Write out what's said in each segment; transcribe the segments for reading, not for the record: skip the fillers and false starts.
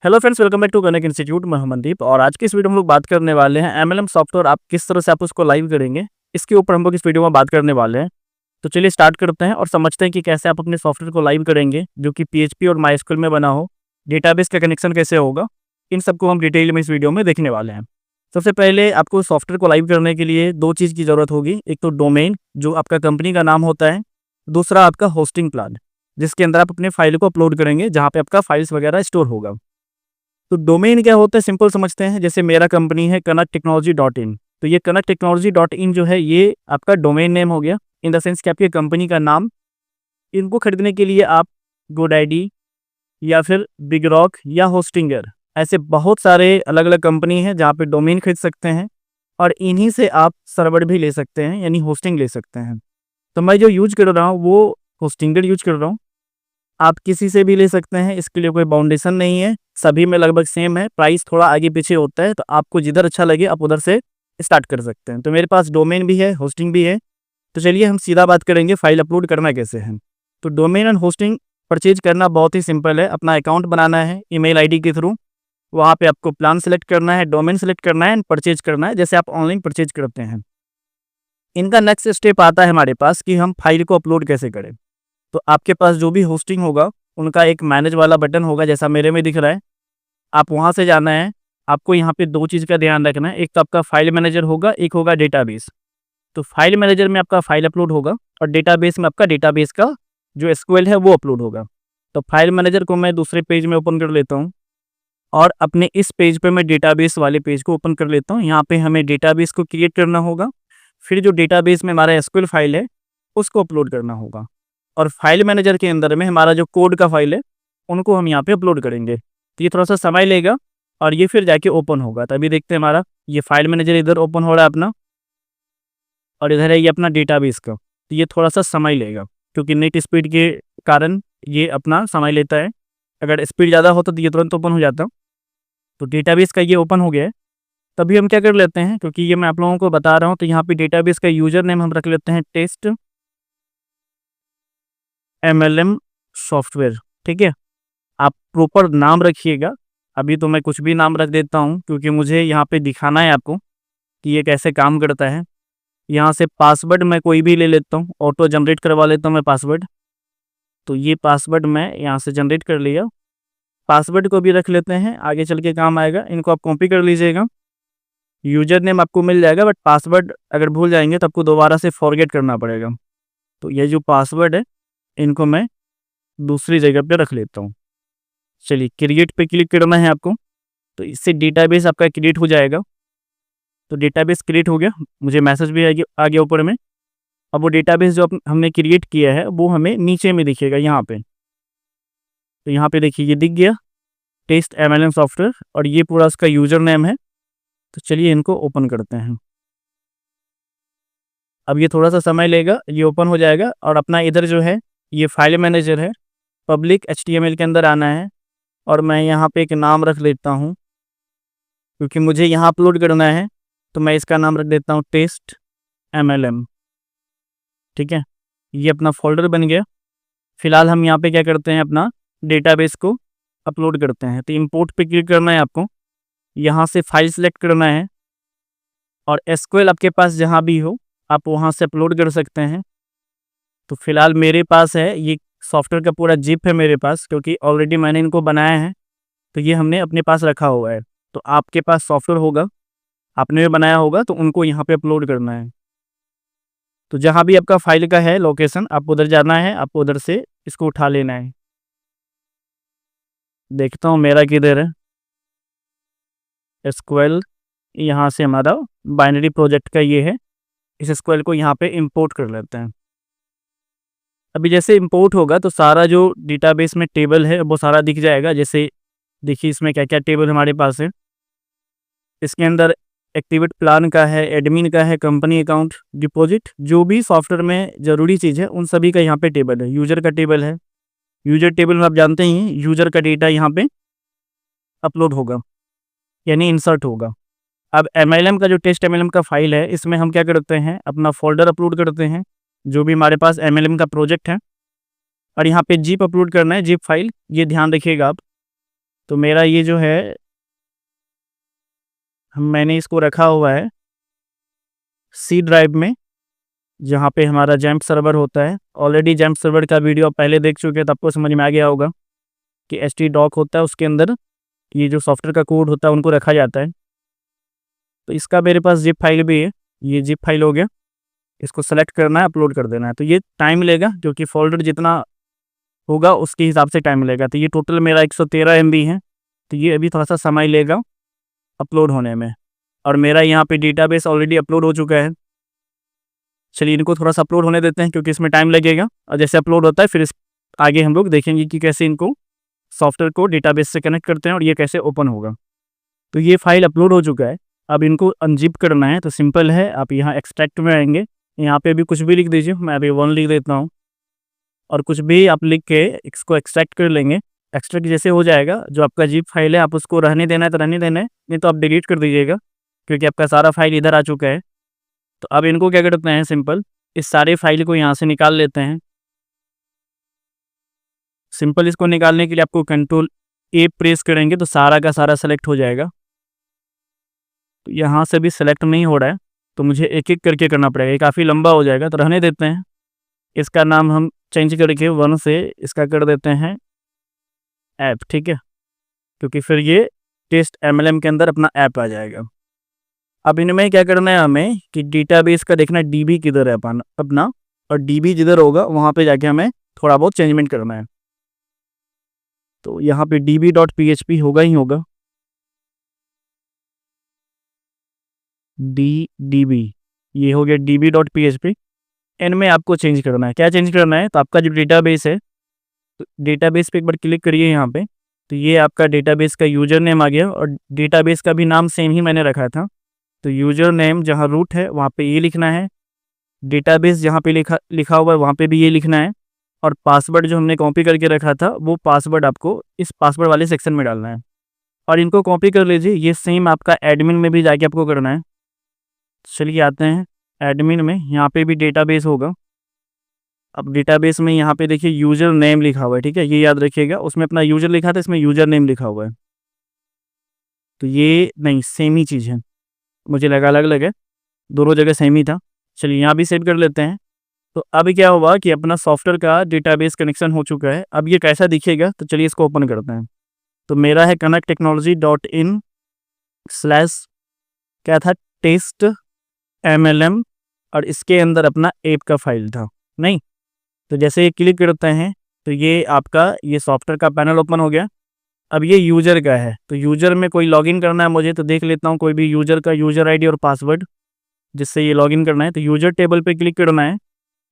Hello friends, welcome back to Connect Institute. मैं अमनदीप और आज की इस वीडियो में हम लोग बात करने वाले हैं एमएलएम सॉफ्टवेयर आप किस तरह से आप उसको लाइव करेंगे, इसके ऊपर हम लोग इस वीडियो में बात करने वाले हैं। तो चलिए स्टार्ट करते हैं और समझते हैं कि कैसे आप अपने सॉफ्टवेयर को लाइव करेंगे जो कि पीएचपी और माइस्क्यूएल में बना हो, डेटाबेस का कनेक्शन कैसे होगा, इन सबको हम डिटेल में इस वीडियो में देखने वाले हैं। सबसे पहले आपको सॉफ्टवेयर को लाइव करने के लिए दो चीज़ की ज़रूरत होगी। एक तो डोमेन जो आपका कंपनी का नाम होता है, दूसरा आपका होस्टिंग प्लान जिसके अंदर आप अपने फाइल को अपलोड करेंगे, जहाँ पे आपका फाइल्स वगैरह स्टोर होगा। तो डोमेन क्या होता है, सिंपल समझते हैं। जैसे मेरा कंपनी है कनेक्ट-टेक्नोलॉजी.इन, तो ये कनेक्ट-टेक्नोलॉजी.इन जो है ये आपका डोमेन नेम हो गया। इन द सेंस कि आपकी कंपनी का नाम। इनको खरीदने के लिए आप गोडैडी या फिर बिगरॉक या होस्टिंगर, ऐसे बहुत सारे अलग अलग कंपनी हैं जहाँ पे डोमेन खरीद सकते हैं और इन्हीं से आप सर्वर भी ले सकते हैं, यानी होस्टिंग ले सकते हैं। तो मैं जो यूज कर रहा हूँ वो होस्टिंगर यूज कर रहा हूँ। आप किसी से भी ले सकते हैं, इसके लिए कोई बाउंडेशन नहीं है, सभी में लगभग सेम है। प्राइस थोड़ा आगे पीछे होता है, तो आपको जिधर अच्छा लगे आप उधर से स्टार्ट कर सकते हैं। तो मेरे पास डोमेन भी है, होस्टिंग भी है। तो चलिए हम सीधा बात करेंगे फाइल अपलोड करना कैसे है। तो डोमेन एंड होस्टिंग परचेज करना बहुत ही सिंपल है। अपना अकाउंट बनाना है ईमेल आईडी के थ्रू, वहाँ पे आपको प्लान सेलेक्ट करना है, डोमेन सेलेक्ट करना है एंड परचेज करना है, जैसे आप ऑनलाइन परचेज करते हैं। इनका नेक्स्ट स्टेप आता है हमारे पास कि हम फाइल को अपलोड कैसे करें। तो आपके पास जो भी होस्टिंग होगा उनका एक मैनेज वाला बटन होगा, जैसा मेरे में दिख रहा है। आप वहाँ से जाना है। आपको यहाँ पे दो चीज़ का ध्यान रखना है, एक तो आपका फाइल मैनेजर होगा, एक होगा डेटाबेस। तो फाइल मैनेजर में आपका फाइल अपलोड होगा और डेटाबेस में आपका डेटाबेस का जो एसक्यूएल है वो अपलोड होगा। तो फाइल मैनेजर को मैं दूसरे पेज में ओपन कर लेता हूँ और अपने इस पेज पे मैं डेटाबेस वाले पेज को ओपन कर लेता हूँ। यहाँ पे हमें डेटाबेस को क्रिएट करना होगा, फिर जो डेटाबेस में हमारा एसक्यूएल फाइल है उसको अपलोड करना होगा और फाइल मैनेजर के अंदर में हमारा जो कोड का फाइल है उनको हम यहाँ पे अपलोड करेंगे। तो ये थोड़ा सा समय लेगा और ये फिर जाके ओपन होगा। तो अभी देखते हैं हमारा ये फाइल मैनेजर इधर ओपन हो रहा है अपना, और इधर है ये अपना डेटाबेस का। तो ये थोड़ा सा समय लेगा क्योंकि नेट स्पीड के कारण ये अपना समय लेता है। अगर स्पीड ज़्यादा होता तो ये तुरंत ओपन हो जाता। तो डेटाबेस का ये ओपन हो गया है। तभी हम क्या कर लेते हैं, क्योंकि ये मैं आप लोगों को बता रहा हूँ, तो यहाँ पे डेटाबेस का यूजर नेम हम रख लेते हैं टेस्ट एमएलएम सॉफ्टवेयर। ठीक है, आप प्रॉपर नाम रखिएगा। अभी तो मैं कुछ भी नाम रख देता हूँ क्योंकि मुझे यहाँ पे दिखाना है आपको कि ये कैसे काम करता है। यहाँ से पासवर्ड मैं कोई भी ले लेता हूँ, ऑटो जनरेट करवा लेता हूँ मैं पासवर्ड। तो ये पासवर्ड मैं यहाँ से जनरेट कर लिया। पासवर्ड को भी रख लेते हैं, आगे चल के काम आएगा। इनको आप कॉपी कर लीजिएगा। यूजर नेम आपको मिल जाएगा, बट पासवर्ड अगर भूल जाएंगे तो आपको दोबारा से फॉरगेट करना पड़ेगा। तो ये जो पासवर्ड है इनको मैं दूसरी जगह पे रख लेता हूँ। चलिए क्रिएट पे क्लिक करना है आपको, तो इससे डेटाबेस आपका क्रिएट हो जाएगा। तो डेटाबेस क्रिएट हो गया, मुझे मैसेज भी आ गया ऊपर में। अब वो डेटाबेस जो हमने क्रिएट किया है वो हमें नीचे में दिखेगा यहाँ पे। तो यहाँ पे देखिए ये दिख गया टेस्ट एमएलएम सॉफ्टवेयर और ये पूरा उसका यूजर नेम है। तो चलिए इनको ओपन करते हैं। अब ये थोड़ा सा समय लेगा, ये ओपन हो जाएगा और अपना इधर जो है ये फाइल मैनेजर है, पब्लिक HTML के अंदर आना है और मैं यहाँ पे एक नाम रख लेता हूँ क्योंकि मुझे यहाँ अपलोड करना है। तो मैं इसका नाम रख देता हूँ टेस्ट MLM। ठीक है, ये अपना फोल्डर बन गया। फिलहाल हम यहाँ पे क्या करते हैं, अपना डेटाबेस को अपलोड करते हैं। तो इंपोर्ट पे क्लिक करना है आपको, यहाँ से फाइल सेलेक्ट करना है और एसक्यूएल आपके पास जहाँ भी हो आप वहाँ से अपलोड कर सकते हैं। तो फिलहाल मेरे पास है ये सॉफ्टवेयर का पूरा जिप है मेरे पास, क्योंकि ऑलरेडी मैंने इनको बनाया है तो ये हमने अपने पास रखा हुआ है। तो आपके पास सॉफ्टवेयर होगा, आपने भी बनाया होगा, तो उनको यहाँ पे अपलोड करना है। तो जहाँ भी आपका फाइल का है लोकेशन, आप उधर जाना है, आपको उधर से इसको उठा लेना है। देखता हूँ मेरा किधर है। एसक्यूएल यहाँ से हमारा बाइनरी प्रोजेक्ट का ये है। इस एसक्यूएल को यहाँ पे इंपोर्ट कर लेते हैं। अभी जैसे इंपोर्ट होगा तो सारा जो डेटाबेस में टेबल है वो सारा दिख जाएगा। जैसे देखिए इसमें क्या क्या टेबल हमारे पास है। इसके अंदर एक्टिवेट प्लान का है, एडमिन का है, कंपनी अकाउंट, डिपॉजिट, जो भी सॉफ्टवेयर में ज़रूरी चीज़ है उन सभी का यहाँ पे टेबल है। यूजर का टेबल है, यूजर टेबल में आप जानते ही हैं यूजर का डेटा यहाँ पे अपलोड होगा, यानी इंसर्ट होगा। अब MLM का जो टेस्ट MLM का फाइल है इसमें हम क्या करते हैं, अपना फोल्डर अपलोड करते हैं जो भी हमारे पास MLM का प्रोजेक्ट है, और यहाँ पे जिप अपलोड करना है, जिप फाइल, ये ध्यान रखिएगा आप। तो मेरा ये जो है मैंने इसको रखा हुआ है सी ड्राइव में, जहाँ पे हमारा जैम्प सर्वर होता है। ऑलरेडी जैम्प सर्वर का वीडियो आप पहले देख चुके हैं, तो आपको समझ में आ गया होगा कि htdoc होता है, उसके अंदर ये जो सॉफ्टवेयर का कोड होता है उनको रखा जाता है। तो इसका मेरे पास जिप फाइल भी है, ये जिप फाइल हो गया। इसको सेलेक्ट करना है, अपलोड कर देना है। तो ये टाइम लेगा, क्योंकि फोल्डर जितना होगा उसके हिसाब से टाइम लेगा। तो ये टोटल मेरा 113 MB है, तो ये अभी थोड़ा सा समय लेगा अपलोड होने में। और मेरा यहाँ पे डेटाबेस ऑलरेडी अपलोड हो चुका है। चलिए इनको थोड़ा सा अपलोड होने देते हैं, क्योंकि इसमें टाइम लगेगा। और जैसे अपलोड होता है फिर इस आगे हम लोग देखेंगे कि कैसे इनको सॉफ्टवेयर को डेटाबेस से कनेक्ट करते हैं और ये कैसे ओपन होगा। तो ये फाइल अपलोड हो चुका है, अब इनको अनजिप करना है। तो सिंपल है, आप यहाँ एक्सट्रैक्ट में आएंगे, यहाँ पे भी कुछ भी लिख दीजिए, मैं अभी 1 लिख देता हूँ। और कुछ भी आप लिख के इसको एक्सट्रैक्ट कर लेंगे। एक्सट्रैक्ट जैसे हो जाएगा, जो आपका जिप फाइल है आप उसको रहने देना है तो रहने देना है, नहीं तो आप डिलीट कर दीजिएगा, क्योंकि आपका सारा फाइल इधर आ चुका है। तो अब इनको क्या करते हैं, सिंपल इस सारे फाइल को यहाँ से निकाल लेते हैं। सिंपल इसको निकालने के लिए आपको Ctrl+A प्रेस करेंगे तो सारा का सारा सेलेक्ट हो जाएगा। तो यहाँ से भी सेलेक्ट नहीं हो रहा है, तो मुझे एक एक करके करना पड़ेगा, ये काफ़ी लंबा हो जाएगा। तो रहने देते हैं, इसका नाम हम चेंज करके 1 से इसका कर देते हैं ऐप, ठीक है, क्योंकि फिर ये टेस्ट MLM के अंदर अपना ऐप आ जाएगा। अब इनमें क्या करना है हमें कि डेटाबेस का देखना है DB किधर है अपना, और DB जिधर होगा वहाँ पे जाके हमें थोड़ा बहुत चेंजमेंट करना है। तो यहाँ पे db.php होगा ही होगा, db, ये हो गया db.php। इनमें आपको चेंज करना है, क्या चेंज करना है, तो आपका जो डेटाबेस है, तो डेटाबेस पे एक बार क्लिक करिए यहाँ पे। तो ये आपका डेटाबेस का यूज़र नेम आ गया, और डेटाबेस का भी नाम सेम ही मैंने रखा था। तो यूज़र नेम जहाँ रूट है वहाँ पे ये लिखना है, डेटाबेस जहाँ पे लिखा हुआ है वहाँ पे भी ये लिखना है, और पासवर्ड जो हमने कॉपी करके रखा था वो पासवर्ड आपको इस पासवर्ड वाले सेक्शन में डालना है। और इनको कॉपी कर लीजिए, ये सेम आपका एडमिन में भी जाके आपको करना है। चलिए आते हैं एडमिन में, यहाँ पे भी डेटाबेस होगा। अब डेटाबेस में यहाँ पे देखिए यूज़र नेम लिखा हुआ है, ठीक है, ये याद रखिएगा, उसमें अपना यूज़र लिखा था, इसमें यूज़र नेम लिखा हुआ है। तो ये नहीं, सेम ही चीज़ है, मुझे लगा अलग अलग है, दोनों जगह सेम ही था। चलिए यहाँ भी सेव कर लेते हैं। तो अभी क्या हुआ कि अपना सॉफ्टवेयर का डेटाबेस कनेक्शन हो चुका है। अब ये कैसा दिखेगा, तो चलिए इसको ओपन करते हैं। तो मेरा है connecttechnology.in/ क्या था, टेस्ट MLM, और इसके अंदर अपना ऐप का फाइल था नहीं। तो जैसे ये क्लिक करते हैं तो ये आपका ये सॉफ्टवेयर का पैनल ओपन हो गया। अब ये यूज़र का है, तो यूज़र में कोई लॉगिन करना है मुझे, तो देख लेता हूँ कोई भी यूज़र का यूज़र ID और पासवर्ड जिससे ये लॉगिन करना है। तो यूज़र टेबल पे क्लिक करना है,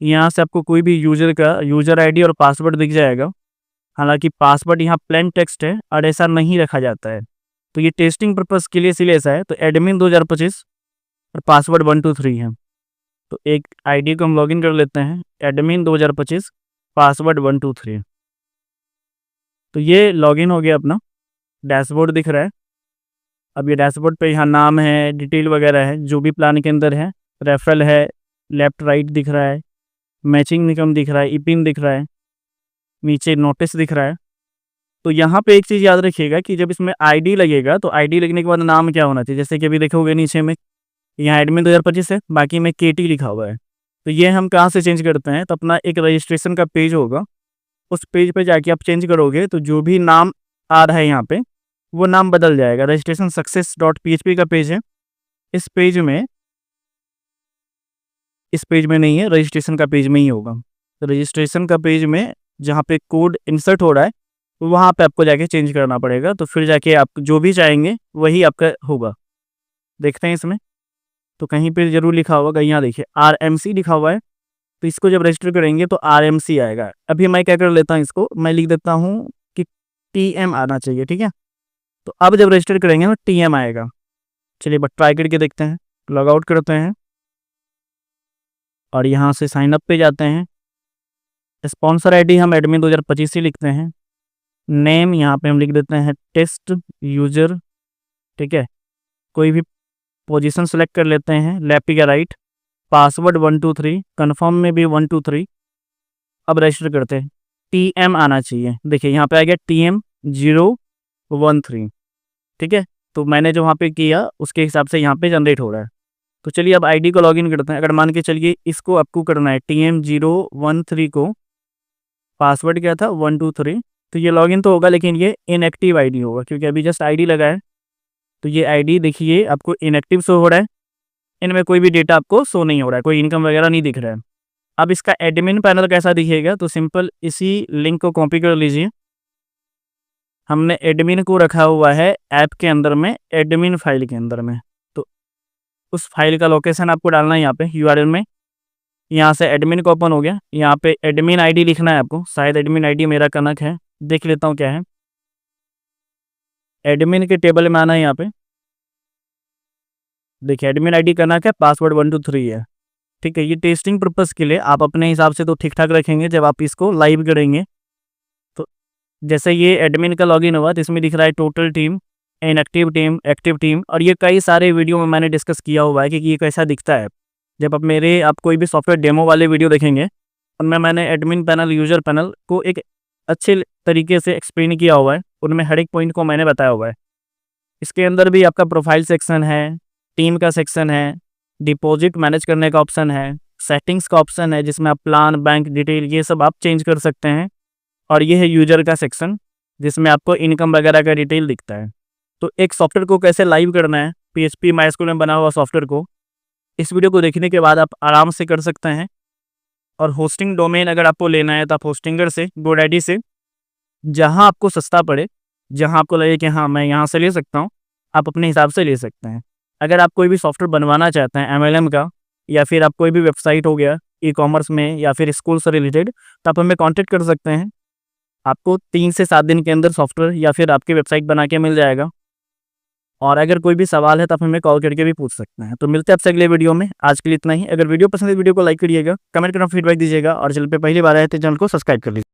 यहाँ से आपको कोई भी यूज़र का यूज़र ID और पासवर्ड दिख जाएगा। हालांकि पासवर्ड यहाँ प्लेन टेक्स्ट है और ऐसा नहीं रखा जाता है, तो ये टेस्टिंग पर्पज़ के लिए इसलिए ऐसा है। तो एडमिन 2025 और पासवर्ड 123 है। तो एक ID को हम लॉगिन कर लेते हैं, एडमिन 2025 पासवर्ड 123। तो ये लॉगिन हो गया, अपना डैशबोर्ड दिख रहा है। अब ये डैशबोर्ड पे यहाँ नाम है, डिटेल वगैरह है जो भी प्लान के अंदर है, रेफरल है, लेफ़्ट राइट दिख रहा है, मैचिंग इनकम दिख रहा है, ईपिन दिख रहा है, नीचे नोटिस दिख रहा है। तो यहाँ पे एक चीज़ याद रखिएगा कि जब इसमें ID लगेगा तो ID लगने के बाद नाम क्या होना चाहिए। जैसे कि अभी देखोगे नीचे में यहाँ एडमिन 2025 है, बाकी में KT लिखा हुआ है। तो ये हम कहाँ से चेंज करते हैं, तो अपना एक रजिस्ट्रेशन का पेज होगा, उस पेज पे जाके आप चेंज करोगे तो जो भी नाम आ रहा है यहाँ पे वो नाम बदल जाएगा। रजिस्ट्रेशन सक्सेस.php का पेज है, इस पेज में नहीं है, रजिस्ट्रेशन का पेज में ही होगा। तो रजिस्ट्रेशन का पेज में जहाँ पे कोड इंसर्ट हो रहा है वहाँ पे आपको जाके चेंज करना पड़ेगा, तो फिर जाके आप जो भी चाहेंगे वही आपका होगा। देखते हैं इसमें, तो कहीं पे ज़रूर लिखा होगा, यहाँ देखिए RMC लिखा हुआ है, तो इसको जब रजिस्टर करेंगे तो RMC आएगा। अभी मैं क्या कर लेता हूँ, इसको मैं लिख देता हूँ कि TM आना चाहिए, ठीक है। तो अब जब रजिस्टर करेंगे तो TM आएगा। चलिए बट ट्राई करके देखते हैं, लॉग आउट करते हैं और यहाँ से साइन अप पे जाते हैं। स्पॉन्सर ID हम एडमिन 2025 ही लिखते हैं। नेम यहाँ पे हम लिख देते हैं टेस्ट यूज़र, ठीक है। कोई भी पोजीशन सेलेक्ट कर लेते हैं, लेफ्ट या राइट, पासवर्ड 123, कन्फर्म में भी 123। अब रजिस्टर करते हैं, TM आना चाहिए, देखिए यहाँ पे आ गया TM 13। ठीक है, तो मैंने जो वहाँ पे किया उसके हिसाब से यहाँ पे जनरेट हो रहा है। तो चलिए अब आईडी को लॉगिन करते हैं। अगर मान के चलिए इसको आपको करना है TM013 को पासवर्ड क्या था 123, तो ये लॉगिन तो होगा लेकिन ये इनएक्टिव आईडी होगा क्योंकि अभी जस्ट आईडी लगा है। तो ये आईडी देखिए आपको इनएक्टिव शो हो रहा है, इनमें कोई भी डेटा आपको शो नहीं हो रहा है, कोई इनकम वगैरह नहीं दिख रहा है। अब इसका एडमिन पैनल कैसा दिखेगा, तो सिंपल इसी लिंक को कॉपी कर लीजिए। हमने एडमिन को रखा हुआ है ऐप के अंदर में, एडमिन फाइल के अंदर में। तो उस फाइल का लोकेशन आपको डालना है यहाँ पे URL में। यहाँ से एडमिन को ओपन हो गया, यहाँ पे एडमिन आईडी लिखना है आपको। शायद एडमिन आईडी मेरा कनक है, देख लेता हूँ क्या है। एडमिन के टेबल में आना है यहाँ पे, देखिए एडमिन आईडी कनक है, पासवर्ड 123 है। ठीक है, ये टेस्टिंग पर्पज़ के लिए आप अपने हिसाब से तो ठीक ठाक रखेंगे। जब आप इसको लाइव करेंगे तो जैसे ये एडमिन का लॉगिन हुआ तो इसमें दिख रहा है total team, inactive team, active team, और ये कई सारे वीडियो में मैंने डिस्कस किया हुआ है कि ये कैसा दिखता है। जब आप कोई भी सॉफ्टवेयर डेमो वाले वीडियो देखेंगे उनमें मैंने एडमिन पैनल, यूजर पैनल को एक अच्छे तरीके से एक्सप्लेन किया हुआ है, उनमें हर एक पॉइंट को मैंने बताया हुआ है। इसके अंदर भी आपका प्रोफाइल सेक्शन है, टीम का सेक्शन है, डिपॉजिट मैनेज करने का ऑप्शन है, सेटिंग्स का ऑप्शन है जिसमें आप प्लान, बैंक डिटेल ये सब आप चेंज कर सकते हैं, और ये है यूजर का सेक्शन जिसमें आपको इनकम वगैरह का डिटेल दिखता है। तो एक सॉफ्टवेयर को कैसे लाइव करना है PHP MySQL में बना हुआ सॉफ्टवेयर को, इस वीडियो को देखने के बाद आप आराम से कर सकते हैं। और होस्टिंग डोमेन अगर आपको लेना है तो आप होस्टिंगर से, GoDaddy से, जहां आपको सस्ता पड़े, जहां आपको लगे कि हाँ मैं यहाँ से ले सकता हूँ, आप अपने हिसाब से ले सकते हैं। अगर आप कोई भी सॉफ्टवेयर बनवाना चाहते हैं MLM का, या फिर आप कोई भी वेबसाइट हो गया ई-कॉमर्स में या फिर स्कूल से रिलेटेड, तो आप हमें कॉन्टेक्ट कर सकते हैं। आपको 3 से 7 दिन के अंदर सॉफ्टवेयर या फिर आपकी वेबसाइट बना के मिल जाएगा। और अगर कोई भी सवाल है तो आप हमें कॉल करके भी पूछ सकते हैं। तो मिलते हैं आपसे अगले वीडियो में, आज के लिए इतना ही। अगर वीडियो पसंद है वीडियो को लाइक करिएगा, कमेंट करना, फीडबैक दीजिएगा, और चैनल पे पहली बार आए तो चैनल को सब्सक्राइब कर लीजिए।